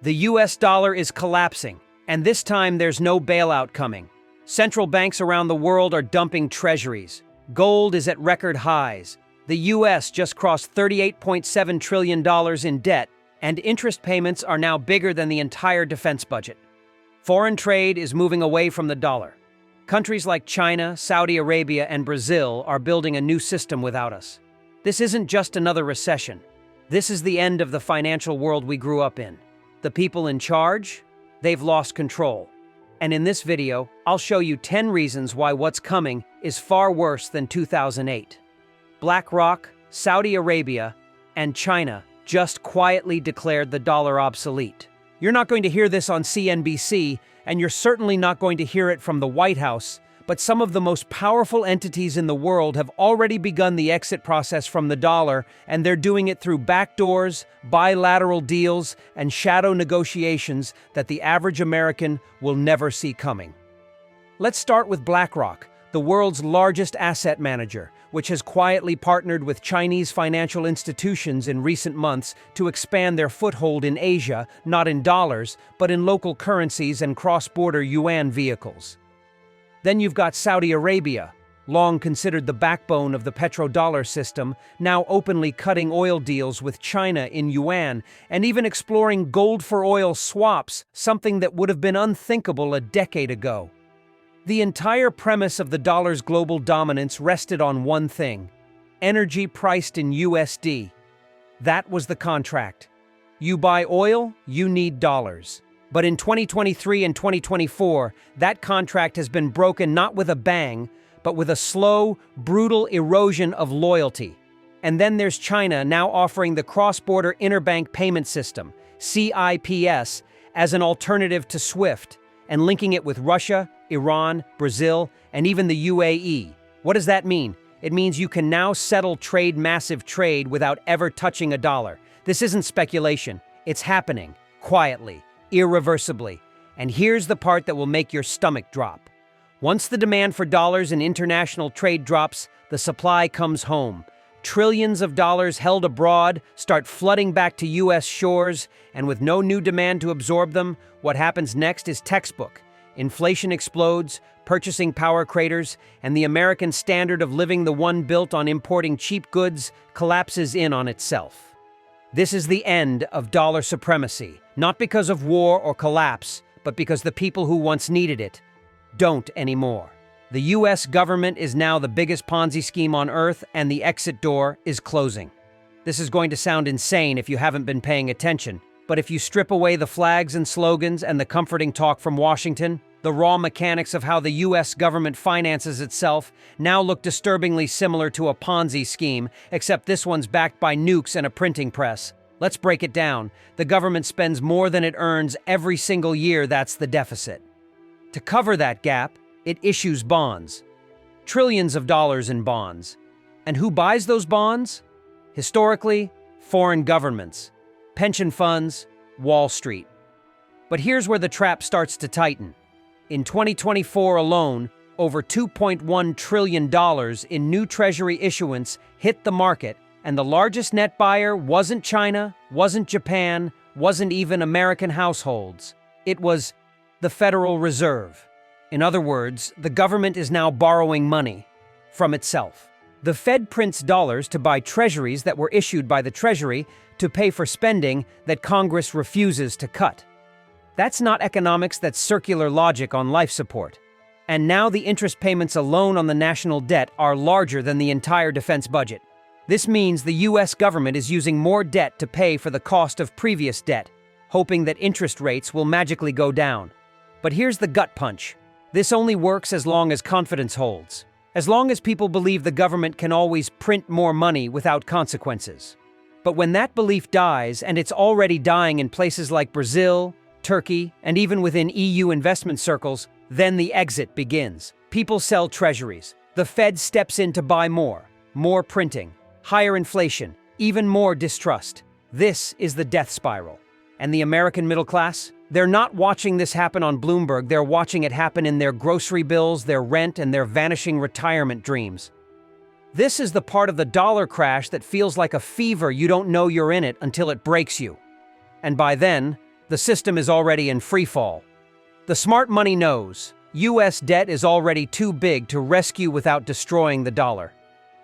The US dollar is collapsing, and this time there's no bailout coming. Central banks around the world are dumping treasuries. Gold is at record highs. The US just crossed $38.7 trillion in debt, and interest payments are now bigger than the entire defense budget. Foreign trade is moving away from the dollar. Countries like China, Saudi Arabia, and Brazil are building a new system without us. This isn't just another recession. This is the end of the financial world we grew up in. The people in charge, they've lost control. And in this video, I'll show you 10 reasons why what's coming is far worse than 2008. BlackRock, Saudi Arabia, and China just quietly declared the dollar obsolete. You're not going to hear this on CNBC, and you're certainly not going to hear it from the White House, but some of the most powerful entities in the world have already begun the exit process from the dollar, and they're doing it through backdoors, bilateral deals, and shadow negotiations that the average American will never see coming. Let's start with BlackRock, the world's largest asset manager, which has quietly partnered with Chinese financial institutions in recent months to expand their foothold in Asia, not in dollars, but in local currencies and cross-border yuan vehicles. Then you've got Saudi Arabia, long considered the backbone of the petrodollar system, now openly cutting oil deals with China in yuan and even exploring gold-for-oil swaps, something that would have been unthinkable a decade ago. The entire premise of the dollar's global dominance rested on one thing: energy priced in USD. That was the contract. You buy oil, you need dollars. But in 2023 and 2024, that contract has been broken not with a bang, but with a slow, brutal erosion of loyalty. And then there's China now offering the cross-border interbank payment system, CIPS, as an alternative to SWIFT, and linking it with Russia, Iran, Brazil, and even the UAE. What does that mean? It means you can now settle massive trade without ever touching a dollar. This isn't speculation. It's happening, quietly, irreversibly. And here's the part that will make your stomach drop. Once the demand for dollars in international trade drops, the supply comes home. Trillions of dollars held abroad start flooding back to US shores, and with no new demand to absorb them, what happens next is textbook. Inflation explodes, purchasing power craters, and the American standard of living, the one built on importing cheap goods, collapses in on itself. This is the end of dollar supremacy, not because of war or collapse, but because the people who once needed it don't anymore. The US government is now the biggest Ponzi scheme on earth, and the exit door is closing. This is going to sound insane if you haven't been paying attention, but if you strip away the flags and slogans and the comforting talk from Washington, the raw mechanics of how the US government finances itself now look disturbingly similar to a Ponzi scheme, except this one's backed by nukes and a printing press. Let's break it down. The government spends more than it earns every single year. That's the deficit. To cover that gap, it issues bonds. Trillions of dollars in bonds. And who buys those bonds? Historically, foreign governments, pension funds, Wall Street. But here's where the trap starts to tighten. In 2024 alone, over $2.1 trillion in new Treasury issuance hit the market, and the largest net buyer wasn't China, wasn't Japan, wasn't even American households. It was the Federal Reserve. In other words, the government is now borrowing money from itself. The Fed prints dollars to buy treasuries that were issued by the Treasury to pay for spending that Congress refuses to cut. That's not economics, that's circular logic on life support. And now the interest payments alone on the national debt are larger than the entire defense budget. This means the US government is using more debt to pay for the cost of previous debt, hoping that interest rates will magically go down. But here's the gut punch. This only works as long as confidence holds. As long as people believe the government can always print more money without consequences. But when that belief dies, and it's already dying in places like Brazil, Turkey, and even within EU investment circles, then the exit begins. People sell treasuries. The Fed steps in to buy more printing, higher inflation, even more distrust. This is the death spiral. And the American middle class? They're not watching this happen on Bloomberg, they're watching it happen in their grocery bills, their rent, and their vanishing retirement dreams. This is the part of the dollar crash that feels like a fever. You don't know you're in it until it breaks you. And by then, The system is already in freefall. The smart money knows U.S. debt is already too big to rescue without destroying the dollar.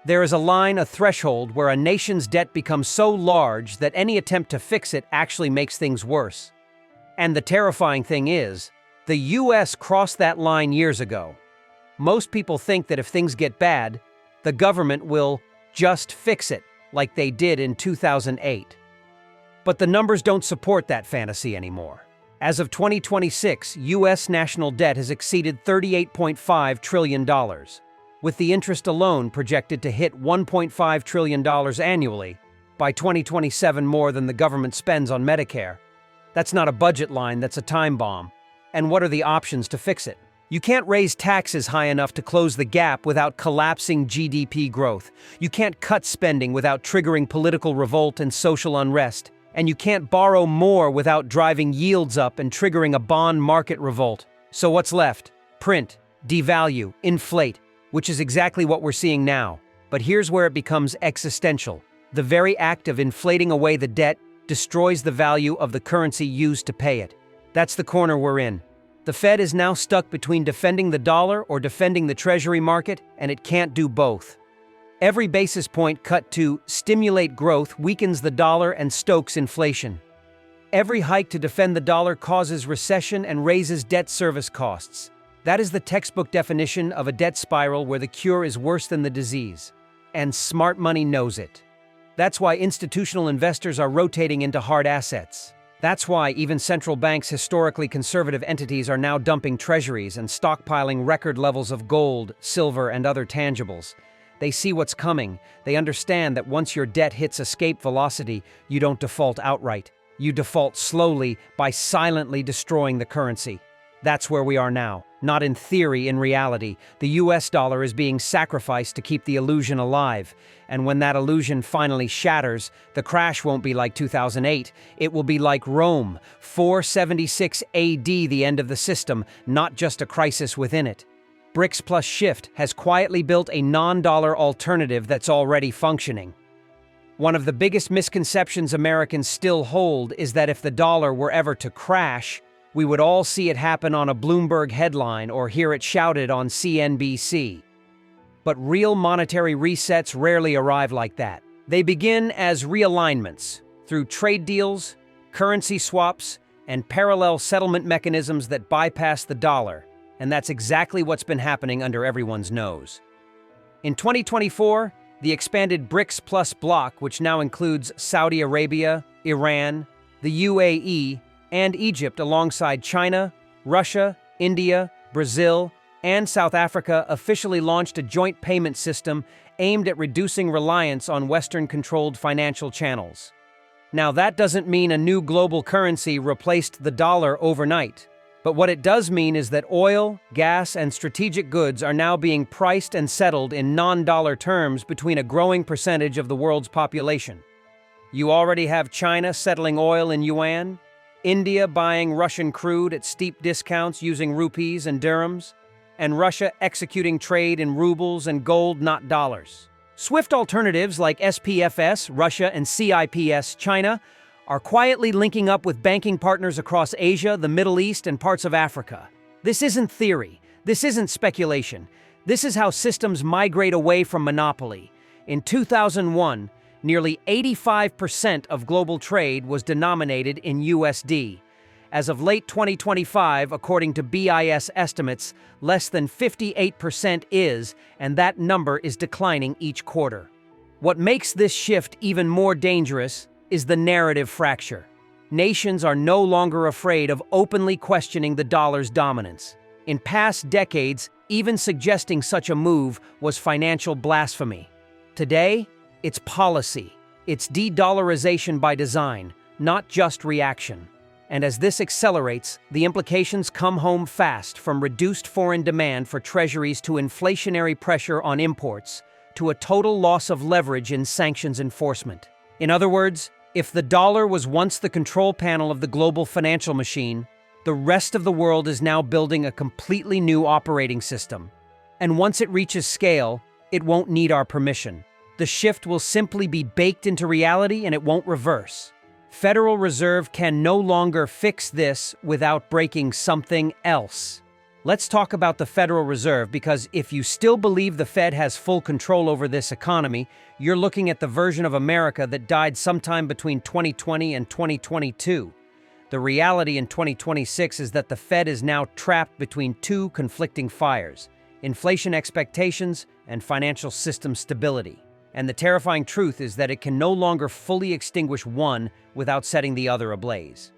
There is a threshold where a nation's debt becomes so large that any attempt to fix it actually makes things worse. And the terrifying thing is, the U.S. crossed that line years ago. Most people think that if things get bad, the government will just fix it, like they did in 2008. But the numbers don't support that fantasy anymore. As of 2026, U.S. national debt has exceeded $38.5 trillion, with the interest alone projected to hit $1.5 trillion annually by 2027, more than the government spends on Medicare. That's not a budget line, that's a time bomb. And what are the options to fix it? You can't raise taxes high enough to close the gap without collapsing GDP growth. You can't cut spending without triggering political revolt and social unrest. And you can't borrow more without driving yields up and triggering a bond market revolt. So what's left? Print, devalue, inflate, which is exactly what we're seeing now. But here's where it becomes existential. The very act of inflating away the debt destroys the value of the currency used to pay it. That's the corner we're in. The Fed is now stuck between defending the dollar or defending the Treasury market, and it can't do both. Every basis point cut to stimulate growth weakens the dollar and stokes inflation. Every hike to defend the dollar causes recession and raises debt service costs. That is the textbook definition of a debt spiral where the cure is worse than the disease. And smart money knows it. That's why institutional investors are rotating into hard assets. That's why even central banks' historically conservative entities are now dumping treasuries and stockpiling record levels of gold, silver, and other tangibles. They see what's coming. They understand that once your debt hits escape velocity, you don't default outright. You default slowly by silently destroying the currency. That's where we are now. Not in theory, in reality. The US dollar is being sacrificed to keep the illusion alive. And when that illusion finally shatters, the crash won't be like 2008. It will be like Rome, 476 AD, the end of the system, not just a crisis within it. BRICS plus Shift has quietly built a non-dollar alternative that's already functioning. One of the biggest misconceptions Americans still hold is that if the dollar were ever to crash, we would all see it happen on a Bloomberg headline or hear it shouted on CNBC. But real monetary resets rarely arrive like that. They begin as realignments through trade deals, currency swaps, and parallel settlement mechanisms that bypass the dollar. And that's exactly what's been happening under everyone's nose. In 2024, the expanded BRICS Plus bloc, which now includes Saudi Arabia, Iran, the UAE, and Egypt alongside China, Russia, India, Brazil, and South Africa, officially launched a joint payment system aimed at reducing reliance on Western-controlled financial channels. Now, that doesn't mean a new global currency replaced the dollar overnight. But what it does mean is that oil, gas, and strategic goods are now being priced and settled in non-dollar terms between a growing percentage of the world's population. You already have China settling oil in yuan, India buying Russian crude at steep discounts using rupees and dirhams, and Russia executing trade in rubles and gold, not dollars. Swift alternatives like SPFS, Russia, and CIPS, China, are quietly linking up with banking partners across Asia, the Middle East, and parts of Africa. This isn't theory. This isn't speculation. This is how systems migrate away from monopoly. In 2001, nearly 85% of global trade was denominated in USD. As of late 2025, according to BIS estimates, less than 58% is, and that number is declining each quarter. What makes this shift even more dangerous is the narrative fracture. Nations are no longer afraid of openly questioning the dollar's dominance. In past decades, even suggesting such a move was financial blasphemy. Today, it's policy. It's de-dollarization by design, not just reaction. And as this accelerates, the implications come home fast, from reduced foreign demand for treasuries to inflationary pressure on imports, to a total loss of leverage in sanctions enforcement. In other words, if the dollar was once the control panel of the global financial machine, the rest of the world is now building a completely new operating system. And once it reaches scale, it won't need our permission. The shift will simply be baked into reality and it won't reverse. Federal Reserve can no longer fix this without breaking something else. Let's talk about the Federal Reserve, because if you still believe the Fed has full control over this economy, you're looking at the version of America that died sometime between 2020 and 2022. The reality in 2026 is that the Fed is now trapped between two conflicting fires: inflation expectations and financial system stability. And the terrifying truth is that it can no longer fully extinguish one without setting the other ablaze.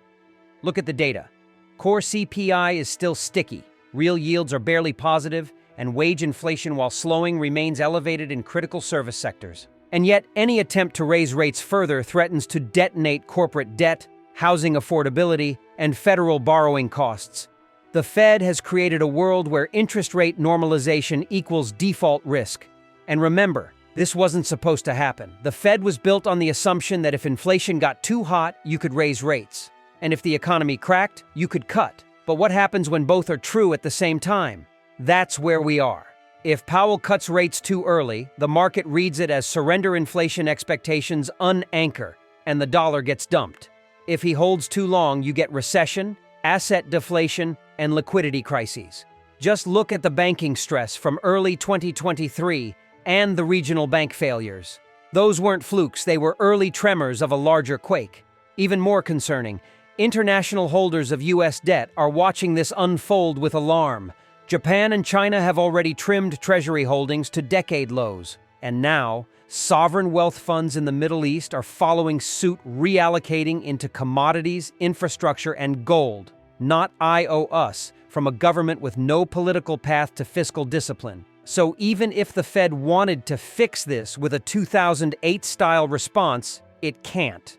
Look at the data. Core CPI is still sticky, real yields are barely positive, and wage inflation, while slowing, remains elevated in critical service sectors. And yet, any attempt to raise rates further threatens to detonate corporate debt, housing affordability, and federal borrowing costs. The Fed has created a world where interest rate normalization equals default risk. And remember, this wasn't supposed to happen. The Fed was built on the assumption that if inflation got too hot, you could raise rates. And if the economy cracked, you could cut. But what happens when both are true at the same time? That's where we are. If Powell cuts rates too early, the market reads it as surrender inflation expectations unanchor, and the dollar gets dumped. If he holds too long, you get recession, asset deflation, and liquidity crises. Just look at the banking stress from early 2023 and the regional bank failures. Those weren't flukes, they were early tremors of a larger quake. Even more concerning, international holders of U.S. debt are watching this unfold with alarm. Japan and China have already trimmed Treasury holdings to decade lows. And now, sovereign wealth funds in the Middle East are following suit, reallocating into commodities, infrastructure, and gold, not us, from a government with no political path to fiscal discipline. So even if the Fed wanted to fix this with a 2008-style response, it can't.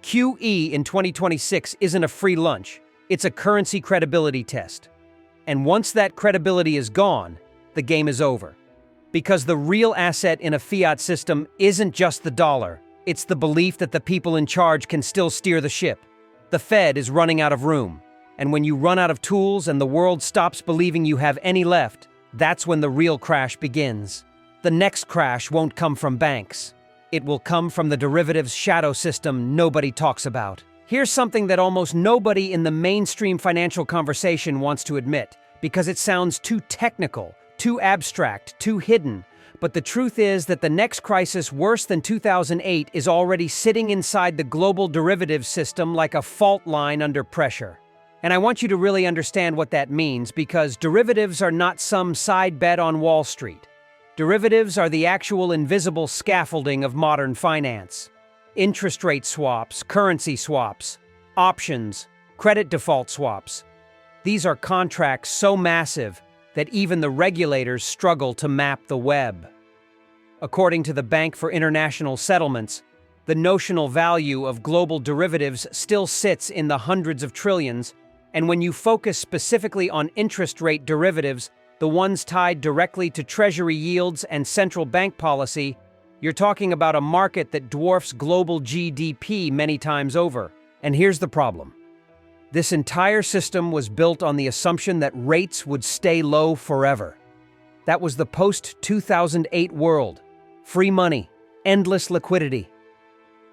QE in 2026 isn't a free lunch, it's a currency credibility test. And once that credibility is gone, the game is over. Because the real asset in a fiat system isn't just the dollar, it's the belief that the people in charge can still steer the ship. The Fed is running out of room. And when you run out of tools and the world stops believing you have any left, that's when the real crash begins. The next crash won't come from banks. It will come from the derivatives shadow system nobody talks about. Here's something that almost nobody in the mainstream financial conversation wants to admit, because it sounds too technical, too abstract, too hidden. But the truth is that the next crisis worse than 2008 is already sitting inside the global derivatives system like a fault line under pressure. And I want you to really understand what that means, because derivatives are not some side bet on Wall Street. Derivatives are the actual invisible scaffolding of modern finance. Interest rate swaps, currency swaps, options, credit default swaps. These are contracts so massive that even the regulators struggle to map the web. According to the Bank for International Settlements, the notional value of global derivatives still sits in the hundreds of trillions, and when you focus specifically on interest rate derivatives, the ones tied directly to Treasury yields and central bank policy, you're talking about a market that dwarfs global GDP many times over. And here's the problem. This entire system was built on the assumption that rates would stay low forever. That was the post-2008 world. Free money, endless liquidity.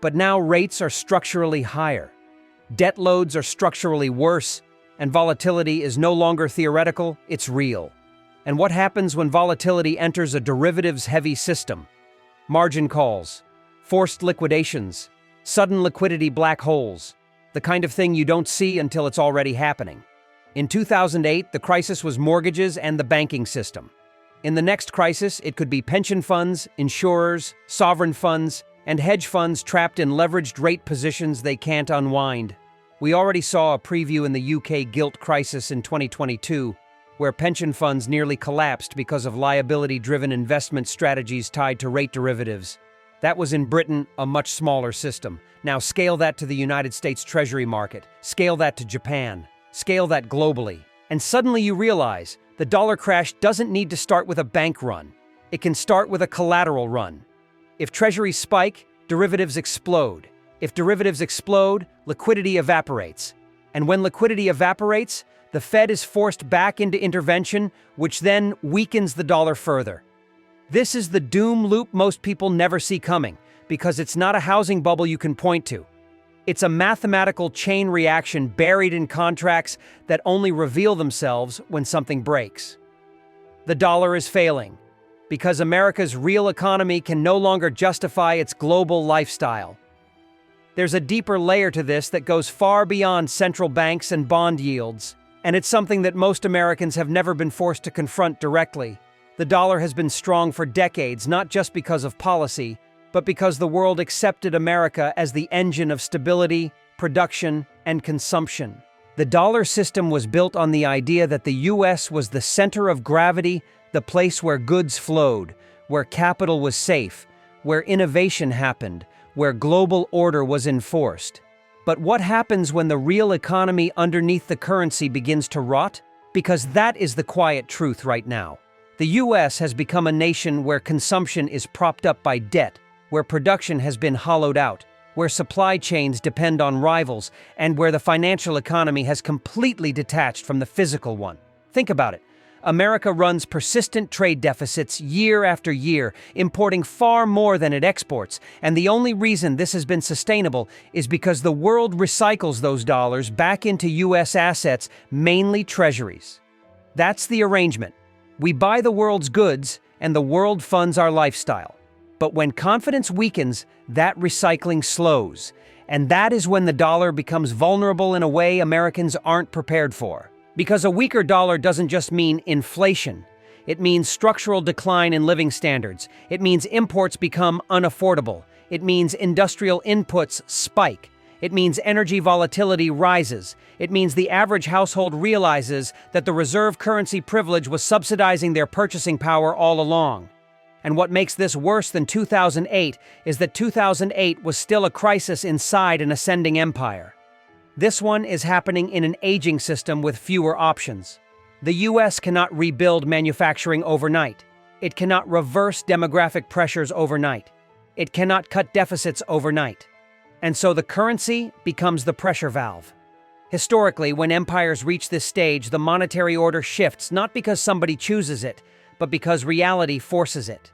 But now rates are structurally higher. Debt loads are structurally worse, and volatility is no longer theoretical, it's real. And what happens when volatility enters a derivatives-heavy system? Margin calls, forced liquidations, sudden liquidity black holes, the kind of thing you don't see until it's already happening. In 2008, the crisis was mortgages and the banking system. In the next crisis, it could be pension funds, insurers, sovereign funds, and hedge funds trapped in leveraged rate positions they can't unwind. We already saw a preview in the UK gilt crisis in 2022, where pension funds nearly collapsed because of liability-driven investment strategies tied to rate derivatives. That was in Britain, a much smaller system. Now scale that to the United States Treasury market, scale that to Japan, scale that globally, and suddenly you realize the dollar crash doesn't need to start with a bank run. It can start with a collateral run. If Treasuries spike, derivatives explode. If derivatives explode, liquidity evaporates. And when liquidity evaporates, the Fed is forced back into intervention, which then weakens the dollar further. This is the doom loop most people never see coming, because it's not a housing bubble you can point to. It's a mathematical chain reaction buried in contracts that only reveal themselves when something breaks. The dollar is failing because America's real economy can no longer justify its global lifestyle. There's a deeper layer to this that goes far beyond central banks and bond yields, and it's something that most Americans have never been forced to confront directly. The dollar has been strong for decades, not just because of policy, but because the world accepted America as the engine of stability, production, and consumption. The dollar system was built on the idea that the U.S. was the center of gravity, the place where goods flowed, where capital was safe, where innovation happened, where global order was enforced. But what happens when the real economy underneath the currency begins to rot? Because that is the quiet truth right now. The U.S. has become a nation where consumption is propped up by debt, where production has been hollowed out, where supply chains depend on rivals, and where the financial economy has completely detached from the physical one. Think about it. America runs persistent trade deficits year after year, importing far more than it exports, and the only reason this has been sustainable is because the world recycles those dollars back into U.S. assets, mainly treasuries. That's the arrangement. We buy the world's goods, and the world funds our lifestyle. But when confidence weakens, that recycling slows, and that is when the dollar becomes vulnerable in a way Americans aren't prepared for. Because a weaker dollar doesn't just mean inflation. It means structural decline in living standards. It means imports become unaffordable. It means industrial inputs spike. It means energy volatility rises. It means the average household realizes that the reserve currency privilege was subsidizing their purchasing power all along. And what makes this worse than 2008 is that 2008 was still a crisis inside an ascending empire. This one is happening in an aging system with fewer options. The U.S. cannot rebuild manufacturing overnight. It cannot reverse demographic pressures overnight. It cannot cut deficits overnight. And so the currency becomes the pressure valve. Historically, when empires reach this stage, the monetary order shifts not because somebody chooses it, but because reality forces it.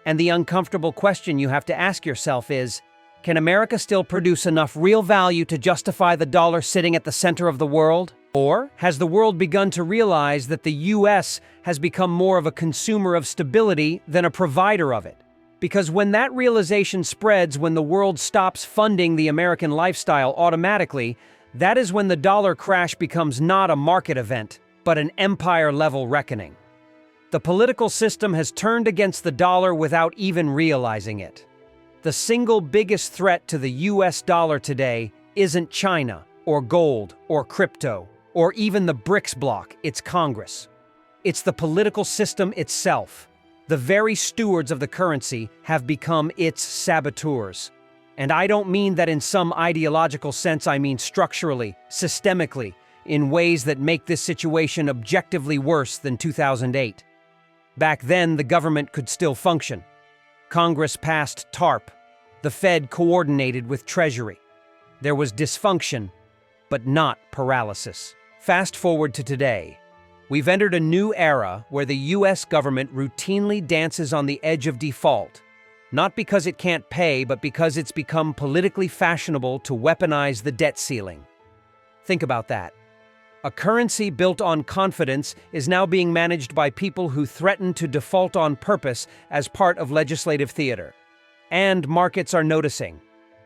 And the uncomfortable question you have to ask yourself is, can America still produce enough real value to justify the dollar sitting at the center of the world? Or has the world begun to realize that the U.S. has become more of a consumer of stability than a provider of it? Because when that realization spreads, when the world stops funding the American lifestyle automatically, that is when the dollar crash becomes not a market event, but an empire-level reckoning. The political system has turned against the dollar without even realizing it. The single biggest threat to the US dollar today isn't China, or gold, or crypto, or even the BRICS bloc, it's Congress. It's the political system itself. The very stewards of the currency have become its saboteurs. And I don't mean that in some ideological sense, I mean structurally, systemically, in ways that make this situation objectively worse than 2008. Back then, the government could still function. Congress passed TARP. The Fed coordinated with Treasury. There was dysfunction, but not paralysis. Fast forward to today. We've entered a new era where the U.S. government routinely dances on the edge of default, not because it can't pay, but because it's become politically fashionable to weaponize the debt ceiling. Think about that. A currency built on confidence is now being managed by people who threaten to default on purpose as part of legislative theater. And markets are noticing.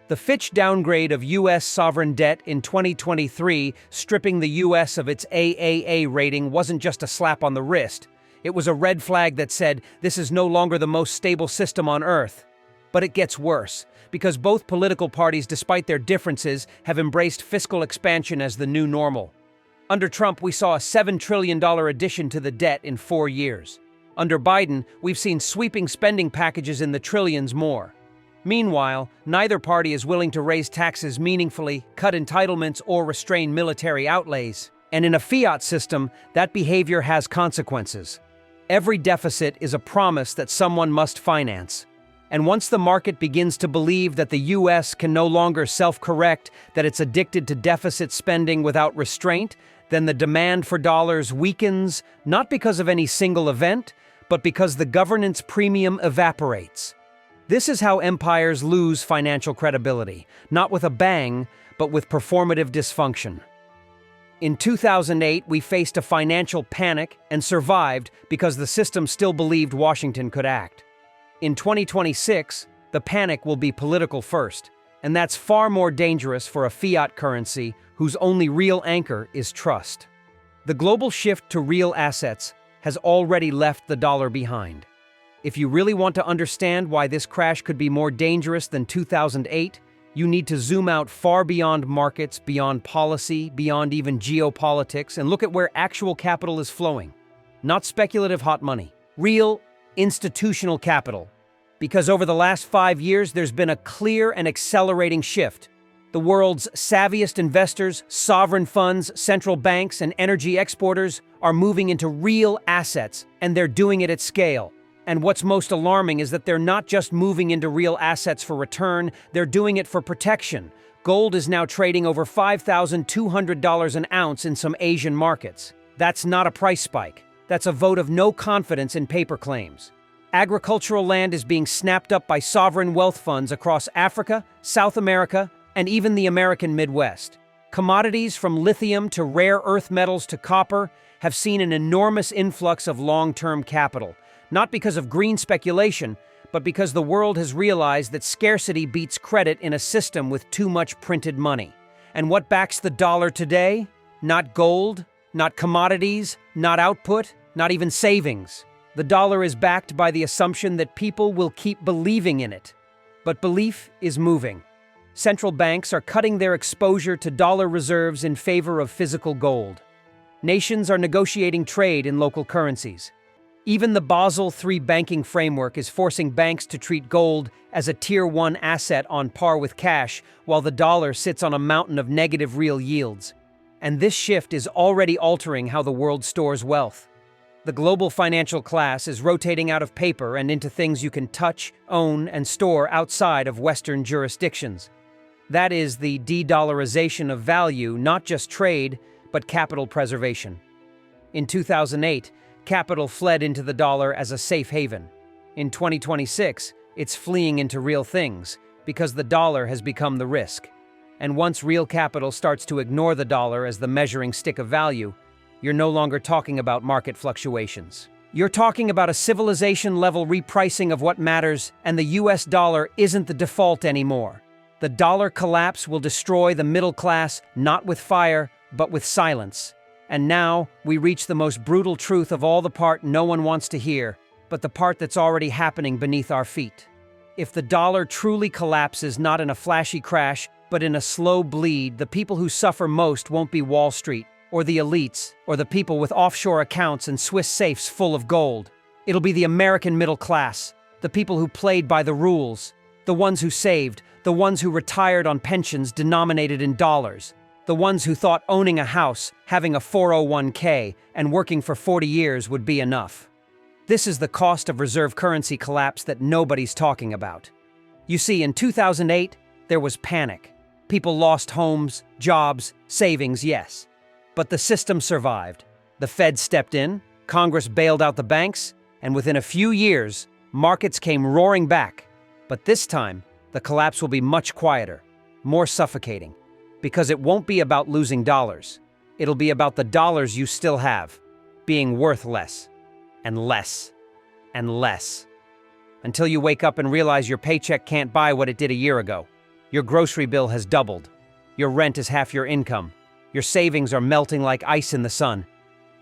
The Fitch downgrade of U.S. sovereign debt in 2023, stripping the U.S. of its AAA rating, wasn't just a slap on the wrist. It was a red flag that said, this is no longer the most stable system on Earth. But it gets worse, because both political parties, despite their differences, have embraced fiscal expansion as the new normal. Under Trump, we saw a $7 trillion addition to the debt in 4 years. Under Biden, we've seen sweeping spending packages in the trillions more. Meanwhile, neither party is willing to raise taxes meaningfully, cut entitlements, or restrain military outlays. And in a fiat system, that behavior has consequences. Every deficit is a promise that someone must finance. And once the market begins to believe that the U.S. can no longer self-correct, that it's addicted to deficit spending without restraint, then the demand for dollars weakens, not because of any single event, but because the governance premium evaporates. This is how empires lose financial credibility, not with a bang, but with performative dysfunction. In 2008, we faced a financial panic and survived because the system still believed Washington could act. In 2026, the panic will be political first, and that's far more dangerous for a fiat currency whose only real anchor is trust. The global shift to real assets has already left the dollar behind. If you really want to understand why this crash could be more dangerous than 2008, you need to zoom out far beyond markets, beyond policy, beyond even geopolitics, and look at where actual capital is flowing. Not speculative hot money, real institutional capital. Because over the last 5 years, there's been a clear and accelerating shift. The world's savviest investors, sovereign funds, central banks, and energy exporters are moving into real assets, and they're doing it at scale. And what's most alarming is that they're not just moving into real assets for return, they're doing it for protection. Gold is now trading over $5,200 an ounce in some Asian markets. That's not a price spike. That's a vote of no confidence in paper claims. Agricultural land is being snapped up by sovereign wealth funds across Africa, South America, and even the American Midwest. Commodities from lithium to rare earth metals to copper have seen an enormous influx of long-term capital. Not because of green speculation, but because the world has realized that scarcity beats credit in a system with too much printed money. And what backs the dollar today? Not gold, not commodities, not output, not even savings. The dollar is backed by the assumption that people will keep believing in it. But belief is moving. Central banks are cutting their exposure to dollar reserves in favor of physical gold. Nations are negotiating trade in local currencies. Even the Basel III banking framework is forcing banks to treat gold as a Tier 1 asset on par with cash, while the dollar sits on a mountain of negative real yields. And this shift is already altering how the world stores wealth. The global financial class is rotating out of paper and into things you can touch, own, and store outside of Western jurisdictions. That is the de-dollarization of value, not just trade, but capital preservation. In 2008, capital fled into the dollar as a safe haven. In 2026, it's fleeing into real things because the dollar has become the risk. And once real capital starts to ignore the dollar as the measuring stick of value, you're no longer talking about market fluctuations. You're talking about a civilization-level repricing of what matters, and the US dollar isn't the default anymore. The dollar collapse will destroy the middle class, not with fire, but with silence. And now, we reach the most brutal truth of all, the part no one wants to hear, but the part that's already happening beneath our feet. If the dollar truly collapses not in a flashy crash, but in a slow bleed, the people who suffer most won't be Wall Street, or the elites, or the people with offshore accounts and Swiss safes full of gold. It'll be the American middle class, the people who played by the rules, the ones who saved, the ones who retired on pensions denominated in dollars, the ones who thought owning a house, having a 401k, and working for 40 years would be enough. This is the cost of reserve currency collapse that nobody's talking about. You see, in 2008, there was panic. People lost homes, jobs, savings, yes. But the system survived. The Fed stepped in, Congress bailed out the banks, and within a few years, markets came roaring back. But this time, the collapse will be much quieter, more suffocating. Because it won't be about losing dollars. It'll be about the dollars you still have, being worth less, and less, and less. Until you wake up and realize your paycheck can't buy what it did a year ago. Your grocery bill has doubled. Your rent is half your income. Your savings are melting like ice in the sun.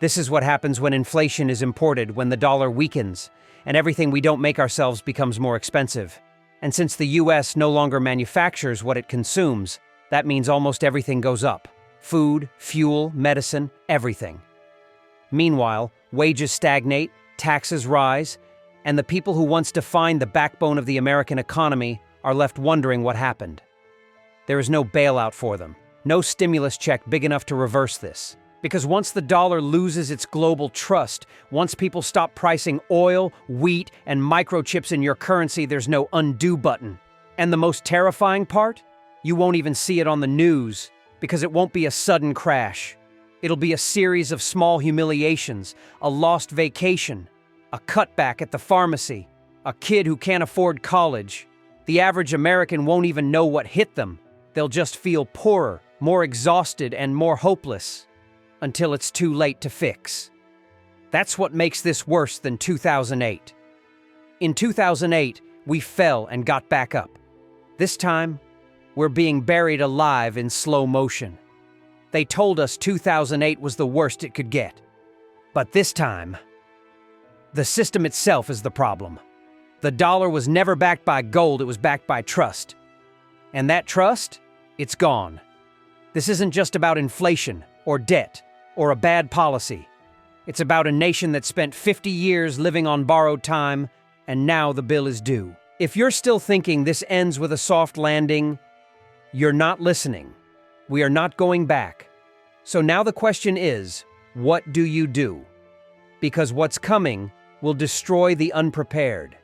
This is what happens when inflation is imported, when the dollar weakens, and everything we don't make ourselves becomes more expensive. And since the US no longer manufactures what it consumes, that means almost everything goes up. Food, fuel, medicine, everything. Meanwhile, wages stagnate, taxes rise, and the people who once defined the backbone of the American economy are left wondering what happened. There is no bailout for them, no stimulus check big enough to reverse this. Because once the dollar loses its global trust, once people stop pricing oil, wheat, and microchips in your currency, there's no undo button. And the most terrifying part? You won't even see it on the news, because it won't be a sudden crash. It'll be a series of small humiliations, a lost vacation, a cutback at the pharmacy, a kid who can't afford college. The average American won't even know what hit them. They'll just feel poorer, more exhausted, and more hopeless until it's too late to fix. That's what makes this worse than 2008. In 2008, we fell and got back up. This time, we're being buried alive in slow motion. They told us 2008 was the worst it could get. But this time, the system itself is the problem. The dollar was never backed by gold, it was backed by trust. And that trust, it's gone. This isn't just about inflation, or debt, or a bad policy. It's about a nation that spent 50 years living on borrowed time, and now the bill is due. If you're still thinking this ends with a soft landing, you're not listening. We are not going back. So now the question is, what do you do? Because what's coming will destroy the unprepared.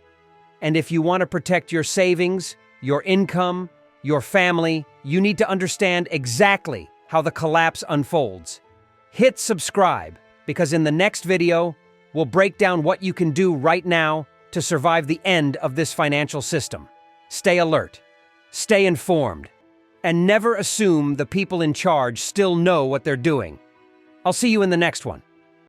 And if you want to protect your savings, your income, your family, you need to understand exactly how the collapse unfolds. Hit subscribe, because in the next video, we'll break down what you can do right now to survive the end of this financial system. Stay alert, stay informed, and never assume the people in charge still know what they're doing. I'll see you in the next one.